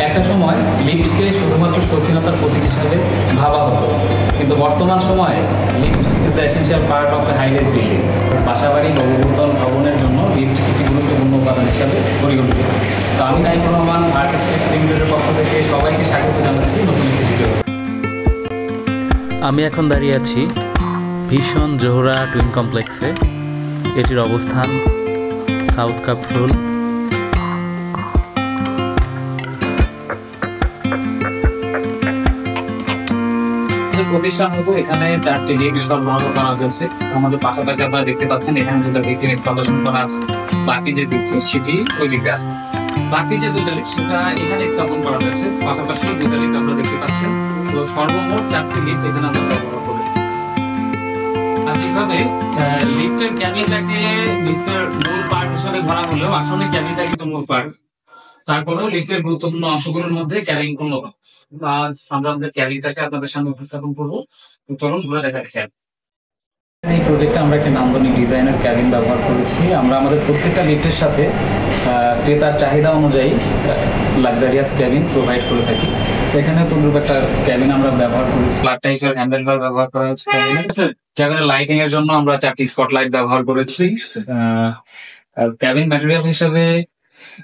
একটা সময় লিফটকে শুধুমাত্র কঠিনতার প্রতীক হিসাবে ভাবা হতো, কিন্তু বর্তমান সময়ে lift is the essential part of the high rise building. বাসাবাড়ি নবভূতল ভবনের জন্য লিফট একটি গুরুত্বপূর্ণ উপাদান হিসাবে পরিগণিত। তো আমি নাইকুর রহমান আর্ট এস্টেট লিমিটেডের পক্ষ থেকে সবাইকে স্বাগত জানাচ্ছি নতুন একটি ভিডিও। আমি এখন দাঁড়িয়ে আছি ভীষণ জোহরা টুইন কমপ্লেক্সে। এটির অবস্থান সাউথ কাপ্রুল। প্রতিষ্ঠান হতো এখানে 4টি লিফট সরবরাহ করা হয়েছে। আমাদের পাশাপাশি আপনারা দেখতে পাচ্ছেন এখানে দুটো লিফট ইনস্টলেশন করা আছে। বাকি যে লিফট সেটি ওই দিকে, বাকি যে দুটো লিফট সেটা এখানে স্থাপন করা হয়েছে। পাশাপাশি দুটো লিফট আপনারা দেখতে পাচ্ছেন। তো সর্বমোট 4টি লিফট এখানে আমরা সরবরাহ করেছি। যেভাবে লিফটের ক্যাবিনটাকে লিফটের মূল পার্ট হিসেবে ধরা হলেও আসলে ক্যাবিনটা কিন্তু মূল পার্ট। তারপরেও লিফটের গুরুত্বপূর্ণ অংশগুলোর মধ্যে ক্যাবিন পূর্ণ। আজ আমরা আমাদের ক্যাবিনটাকে আপনাদের সামনে উপস্থাপন করবো। তো চলুন ঘুরে দেখা যাক। এই প্রজেক্টে আমরা একটা নান্দনিক ডিজাইনের ক্যাবিন ব্যবহার করেছি। আমরা আমাদের প্রত্যেকটা লিফটের সাথে ক্রেতার চাহিদা অনুযায়ী লাক্সারিয়াস ক্যাবিন প্রোভাইড করে থাকি। এখানে তদ্রুপ একটা ক্যাবিন আমরা ব্যবহার করেছি। ফ্ল্যাটটা হিসেবে হ্যান্ডেল বার ব্যবহার করা হচ্ছে। ক্যাবিনের লাইটিং এর জন্য আমরা 4টি স্পটলাইট ব্যবহার করেছি। ক্যাবিন ম্যাটেরিয়াল হিসেবে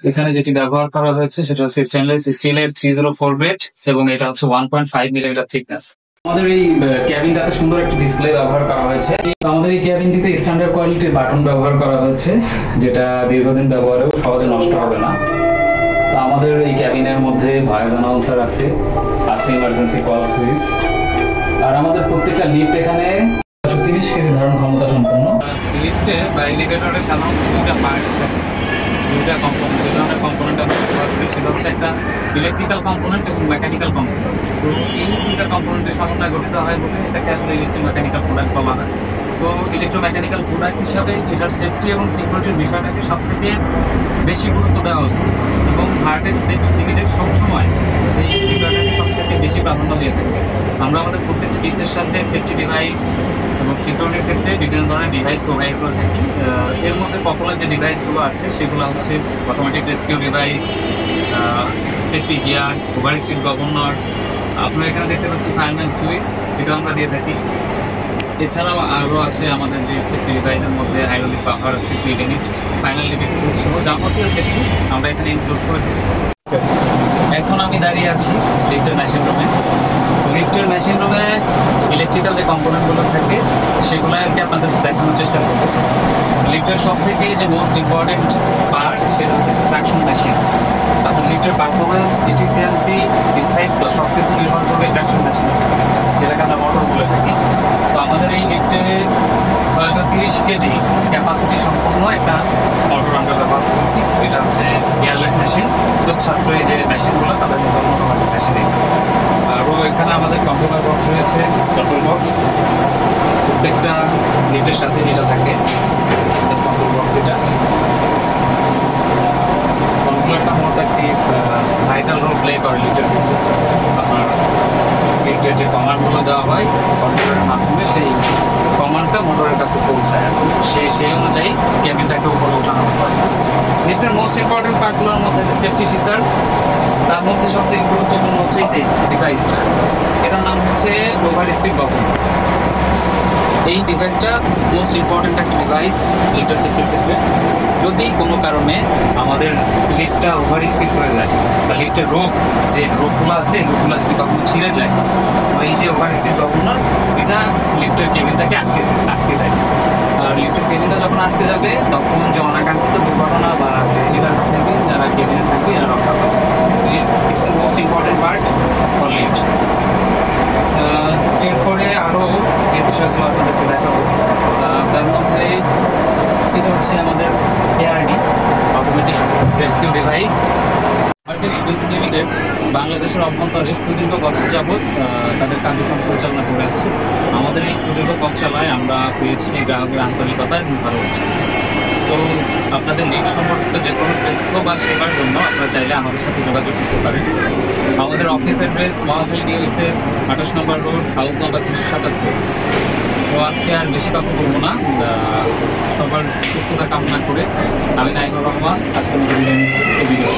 এখানে যেটি ব্যবহার করা হয়েছে সেটা হচ্ছে স্টেনলেস স্টিলের 304 গ্রেড এবং এটা হচ্ছে 1.5 মিলিমিটার থিকনেস। আমাদের এই ক্যাবিনটাতে সুন্দর একটি ডিসপ্লে ব্যবহার করা হয়েছে। আমাদের এই ক্যাবিনটিতে স্ট্যান্ডার্ড কোয়ালিটির বাটন ব্যবহার করা হয়েছে, যেটা দীর্ঘদিন ব্যবহারেও সহজে নষ্ট হবে না। তো আমাদের এই ক্যাবিনের মধ্যে ভয়েস অ্যানাউন্সার আছে ইমার্জেন্সি কল সুইচ। আর আমাদের প্রত্যেকটা লিফট এখানে 30 কেজি ধারণ ক্ষমতা সম্পন্ন। লিফটে বা এলিভেটরে সাধারণত দুটা পার্ট থাকে, দুটা কম্পোনেন্ট। যে ধরনের কম্পোনেন্ট আমরা ব্যবহার করি সেটা হচ্ছে একটা ইলেকট্রিক্যাল কম্পোনেন্ট এবং মেকানিক্যাল কম্পোনেন্ট। তো এই দুইটা কম্পোনেন্টের সমন্বয় গঠিত হয় বলে এটাকে আসলে ইলেকট্রোমেকানিক্যাল প্রোডাক্ট বলা হয়। তো ইলেকট্রোমেকানিক্যাল প্রোডাক্ট হিসাবে এটার সেফটি এবং সিকিউরিটির বিষয়টাকে সব থেকে বেশি গুরুত্ব দেওয়া হচ্ছে এবং ভার্টেক্স লিমিটেড সবসময় এই বিষয়টাকে সব থেকে বেশি প্রাধান্য দিয়ে থাকে। আমরা আমাদের প্রত্যেকটি লিফটের সাথে সেফটি ডিভাইস এবং সিকিউরিটির ক্ষেত্রে বিভিন্ন ধরনের ডিভাইস প্রোভাইড করে থাকি। এর মধ্যে পপুলার যে ডিভাইসগুলো আছে সেগুলো হচ্ছে automatic rescue device, safety gear, over speed governor. আপনারা এখানে দেখতে পাচ্ছেন ফায়ারম্যান সুইচ, এটা আমরা দিয়ে থাকি। এছাড়াও আরও আছে আমাদের যে সেফটি ডিভাইসের মধ্যে hydraulic buffer, safety limit, final limit switch সহ যাবতীয় সেফটি আমরা এখানে ইনক্লুড করে থাকি। এখন আমি দাঁড়িয়ে আছি লিফটের মেশিন রুমে। লিফটের মেশিন রুমে ইলেকট্রিক্যাল যে কম্পোনেন্টগুলো থাকে সেগুলো আর কি আপনাদের দেখানোর চেষ্টা করবো। লিফটের সব থেকে যে মোস্ট ইম্পর্টেন্ট পার্ট সেটা হচ্ছে ট্রাকশন মেশিন। আপনার লিফটের পারফরমেন্স, এফিসিয়েন্সি, স্থায়িত্ব সব কিছু নির্ভর করবে ট্রাকশন মেশিন, যেটাকে আমরা মোটর বলে থাকি। তো আমাদের এই লিফটে 630 কেজি ক্যাপাসিটি সম্পন্ন একটা মোটর আমরা ব্যবহার করেছি। এটা হচ্ছে গিয়ারলেস মেশিন। বিদ্যুৎ সাশ্রয়ী যে মেশিনগুলো তাদের মোটর মেশিন। আরও এখানে আমাদের কম্পিউটার বক্স রয়েছে, কন্ট্রোল বক্স। প্রত্যেকটা লিফটের সাথে যেটা থাকে কন্ট্রোল বক্স, এটা কন্ট্রোলারটা মূলত একটি ভাইটাল রোল প্লে করে লিফটের ক্ষেত্রে। আপনার লিফটের যে কমান্ডগুলো দেওয়া হয় কন্ট্রোলারের মাধ্যমে সেই কমান্ডটা মোটরের কাছে পৌঁছায় এবং সেই অনুযায়ী ক্যাবিনটাকে উপরে ওঠানো হয়। লিফটের মোস্ট ইম্পর্টেন্ট পার্টগুলোর মধ্যে যে সেফটি ফিচার, তার মধ্যে সবথেকে গুরুত্বপূর্ণ হচ্ছে এই ডিভাইসটা। এটার নাম হচ্ছে ওভার স্পিড গভর্নর। এই ডিভাইসটা মোস্ট ইম্পর্টেন্ট একটা ডিভাইস লিফটের সেফটির ক্ষেত্রে। যদি কোনো কারণে আমাদের লিফটটা ওভার স্পিড হয়ে যায় বা লিফটের যে রোগগুলো আছে রোগগুলো যদি কখনো ছিঁড়ে যায়, এই যে ওভার স্পিড গভর্নর এটা লিফটের কেবিনটাকে আটকে দেয়। আর লিফটের কেবিনটা যখন আটকে যাবে তখন যে অনাকাঙ্ক্ষিত দুর্ঘটনা বা এলাকা থেকে যারা কেবিনে থাকবে এরা রক্ষা পাবে। It's most important part for lift. এরপরে আরও যে বিষয়গুলো আপনাদেরকে দেখাবো তার মধ্যে এটা হচ্ছে আমাদের ARD, automatic rescue device. Artex limited বাংলাদেশের অভ্যন্তরে সুদীর্ঘ বছর যাবৎ তাদের কার্যক্রম পরিচালনা করে আসছে। আমাদের এই সুদীর্ঘ পথচলায় আমরা পেয়েছি গ্রাহকের আন্তরিকতা এবং ভালোবাসা। তো আপনাদের লিফট সম্পর্কিত যে কোনো তথ্য বা সেবার জন্য আপনারা চাইলে আমাদের সাথে যোগাযোগ করতে পারেন। আমাদের অফিস অ্যাড্রেস মহাখালী ডিওএসএস 28 নম্বর রোড, হাউস নাম্বার 377। তো আজকে আর বেশি কথা বলবো না, সবার সুস্থতা কামনা করে আমি নাইকুর রহমান আজকে ভিডিও